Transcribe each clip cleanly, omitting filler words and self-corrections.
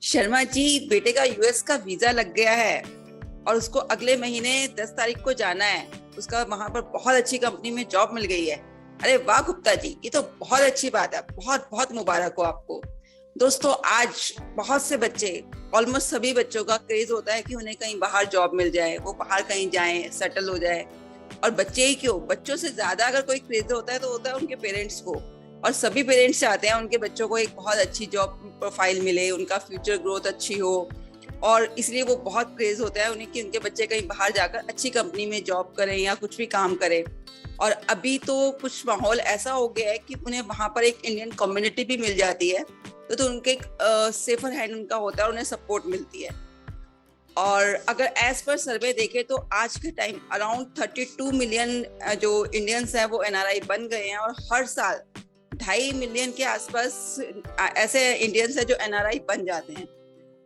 शर्मा जी, बेटे का यूएस का वीजा लग गया है और उसको अगले महीने 10 तारीख को जाना है। उसका वहां पर बहुत अच्छी कंपनी में जॉब मिल गई है। अरे वाह गुप्ता जी, ये तो बहुत अच्छी बात है। बहुत बहुत मुबारक हो आपको। दोस्तों, आज बहुत से बच्चे, ऑलमोस्ट सभी बच्चों का क्रेज होता है कि उन्हें कहीं बाहर जॉब मिल जाए, वो बाहर कहीं जाएं, सेटल हो जाए। और बच्चे ही क्यों, बच्चों से ज्यादा अगर कोई क्रेज होता है तो होता है उनके पेरेंट्स को। और सभी पेरेंट्स चाहते हैं उनके बच्चों को एक बहुत अच्छी जॉब प्रोफाइल मिले, उनका फ्यूचर ग्रोथ अच्छी हो। और इसलिए वो बहुत क्रेज होता है उन्हें कि उनके बच्चे कहीं बाहर जाकर अच्छी कंपनी में जॉब करें या कुछ भी काम करें। और अभी तो कुछ माहौल ऐसा हो गया है कि उन्हें वहां पर एक इंडियन कम्युनिटी भी मिल जाती है, तो उनके सेफर हैंड उनका होता है, उन्हें सपोर्ट मिलती है। और अगर एज पर सर्वे देखें तो आज के टाइम अराउंड 32 मिलियन जो इंडियंस हैं वो एनआरआई बन गए हैं। और हर साल 2.5 मिलियन के आसपास ऐसे इंडियंस हैं जो एनआरआई बन जाते हैं।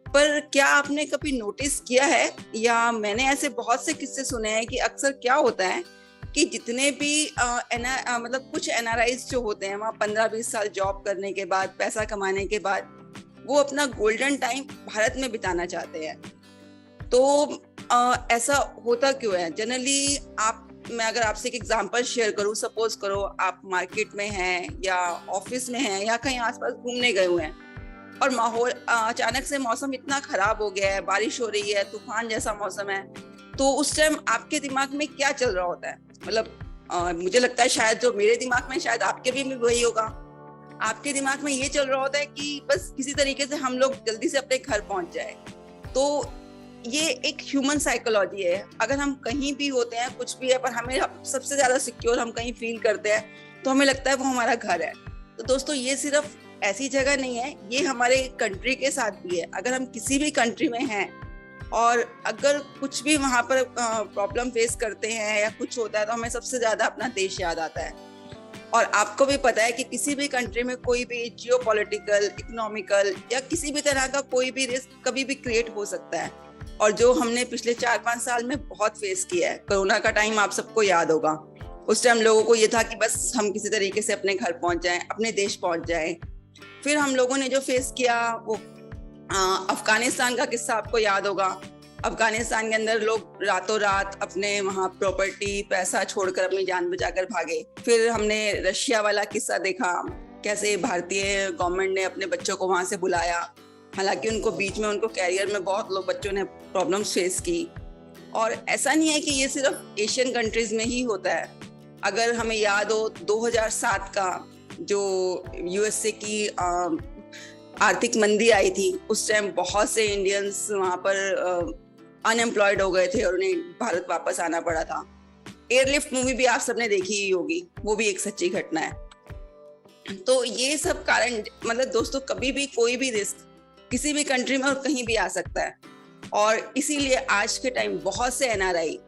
पर क्या आपने कभी नोटिस किया है, या मैंने ऐसे बहुत से किस्से सुने हैं कि अक्सर क्या होता है कि जितने भी मतलब कुछ एनआरआईज जो होते हैं वहाँ 15-20 साल जॉब करने के बाद, पैसा कमाने के बाद, वो अपना गोल्डन टाइम भारत में बिताना चाहते हैं। तो ऐसा होता क्यों है जनरली? मैं अगर आपसे एक एग्जांपल शेयर करूं, सपोज करो आप मार्केट में हैं या ऑफिस में हैं या कहीं आसपास घूमने गए हुए हैं और माहौल अचानक से मौसम इतना खराब हो गया है, बारिश हो रही है, तूफान जैसा मौसम है। तो उस टाइम आपके दिमाग में क्या चल रहा होता है? मतलब मुझे लगता है शायद जो मेरे दिमाग में, शायद आपके भी वही होगा। आपके दिमाग में ये चल रहा होता है कि बस किसी तरीके से हम लोग जल्दी से अपने घर पहुंच जाए। तो ये एक ह्यूमन साइकोलॉजी है। अगर हम कहीं भी होते हैं, कुछ भी है, पर हमें सबसे ज्यादा सिक्योर हम कहीं फील करते हैं तो हमें लगता है वो हमारा घर है। तो दोस्तों, ये सिर्फ ऐसी जगह नहीं है, ये हमारे कंट्री के साथ भी है। अगर हम किसी भी कंट्री में हैं और अगर कुछ भी वहां पर प्रॉब्लम फेस करते हैं या कुछ होता है तो हमें सबसे ज्यादा अपना देश याद आता है। और आपको भी पता है कि किसी भी कंट्री में कोई भी जियोपॉलिटिकल, इकोनॉमिकल या किसी भी तरह का कोई भी रिस्क कभी भी क्रिएट हो सकता है। और जो हमने पिछले 4-5 साल में बहुत फेस किया है, कोरोना का टाइम आप सबको याद होगा। उस टाइम लोगों को ये था कि बस हम किसी तरीके से अपने घर पहुंच जाएं, अपने देश पहुंच जाएं। फिर हम लोगों ने जो फेस किया वो अफगानिस्तान का किस्सा आपको याद होगा। अफगानिस्तान के अंदर लोग रातों रात अपने वहाँ प्रॉपर्टी, पैसा छोड़कर अपनी जान बचाकर भागे। फिर हमने रशिया वाला किस्सा देखा, कैसे भारतीय गवर्नमेंट ने अपने बच्चों को वहां से बुलाया। हालांकि उनको बीच में, उनको कैरियर में बहुत लोग बच्चों ने प्रॉब्लम्स फेस की। और ऐसा नहीं है कि ये सिर्फ एशियन कंट्रीज में ही होता है। अगर हमें याद हो 2007 का जो यूएसए की आर्थिक मंदी आई थी, उस टाइम बहुत से इंडियंस वहां पर अनएम्प्लॉयड हो गए थे और उन्हें भारत वापस आना पड़ा था। एयरलिफ्ट मूवी भी आप सबने देखी ही होगी, वो भी एक सच्ची घटना है। तो ये सब कारण, मतलब दोस्तों, कभी भी कोई भी रिस्क किसी भी कंट्री में और कहीं भी आ सकता है। और इसीलिए आज के टाइम बहुत से एनआरआई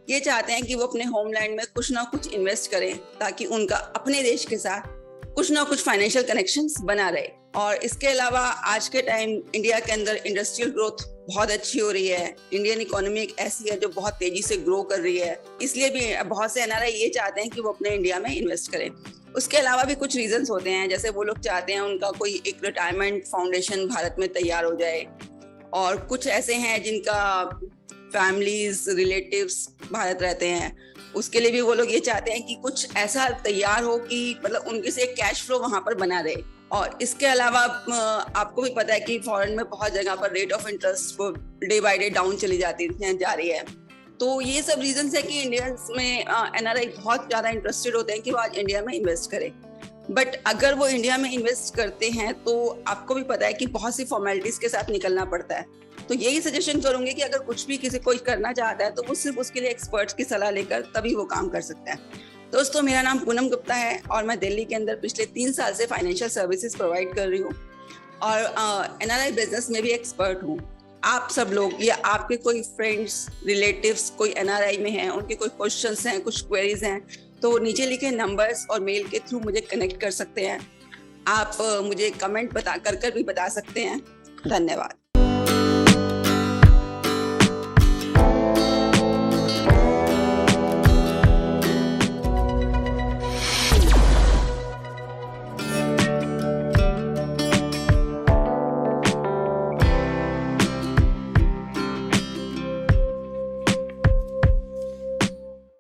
ये चाहते हैं कि वो अपने होमलैंड में कुछ ना कुछ इन्वेस्ट करें, ताकि उनका अपने देश के साथ कुछ ना कुछ फाइनेंशियल कनेक्शंस बना रहे। और इसके अलावा आज के टाइम इंडिया के अंदर इंडस्ट्रियल ग्रोथ बहुत अच्छी हो रही है। इंडियन इकोनॉमी एक ऐसी है जो बहुत तेजी से ग्रो कर रही है, इसलिए भी बहुत से एनआरआई ये चाहते हैं कि वो अपने इंडिया में इन्वेस्ट करें। उसके अलावा भी कुछ रीजंस होते हैं, जैसे वो लोग चाहते हैं उनका कोई एक रिटायरमेंट फाउंडेशन भारत में तैयार हो जाए। और कुछ ऐसे हैं जिनका फैमिलीज, रिलेटिव्स भारत रहते हैं, उसके लिए भी वो लोग ये चाहते हैं कि कुछ ऐसा तैयार हो कि मतलब उनके से कैश फ्लो वहां पर बना रहे। और इसके अलावा आपको भी पता है कि फॉरेन में बहुत जगह पर rate of interest day by day down चली जा रही है। तो ये सब रीजंस है कि इंडियंस में एनआरआई बहुत ज्यादा इंटरेस्टेड होते हैं कि वो आज इंडिया में इन्वेस्ट करें। बट अगर वो इंडिया में इन्वेस्ट करते हैं तो आपको भी पता है कि बहुत सी फॉर्मेलिटीज के साथ निकलना पड़ता है। तो यही सजेशन करूंगी कि अगर कुछ भी किसी कोई करना चाहता है तो वो सिर्फ उसके लिए एक्सपर्ट्स की सलाह लेकर तभी वो काम कर सकता है। दोस्तों, मेरा नाम पूनम गुप्ता है और मैं दिल्ली के अंदर पिछले 3 साल से फाइनेंशियल सर्विसेज प्रोवाइड कर रही हूँ और एनआरआई बिजनेस में भी एक्सपर्ट हूँ। आप सब लोग या आपके कोई फ्रेंड्स, रिलेटिव्स कोई एनआरआई में हैं, उनके कोई क्वेश्चंस हैं, कुछ क्वेरीज हैं, तो नीचे लिखे नंबर्स और मेल के थ्रू मुझे कनेक्ट कर सकते हैं। आप मुझे कमेंट कर भी बता सकते हैं। धन्यवाद।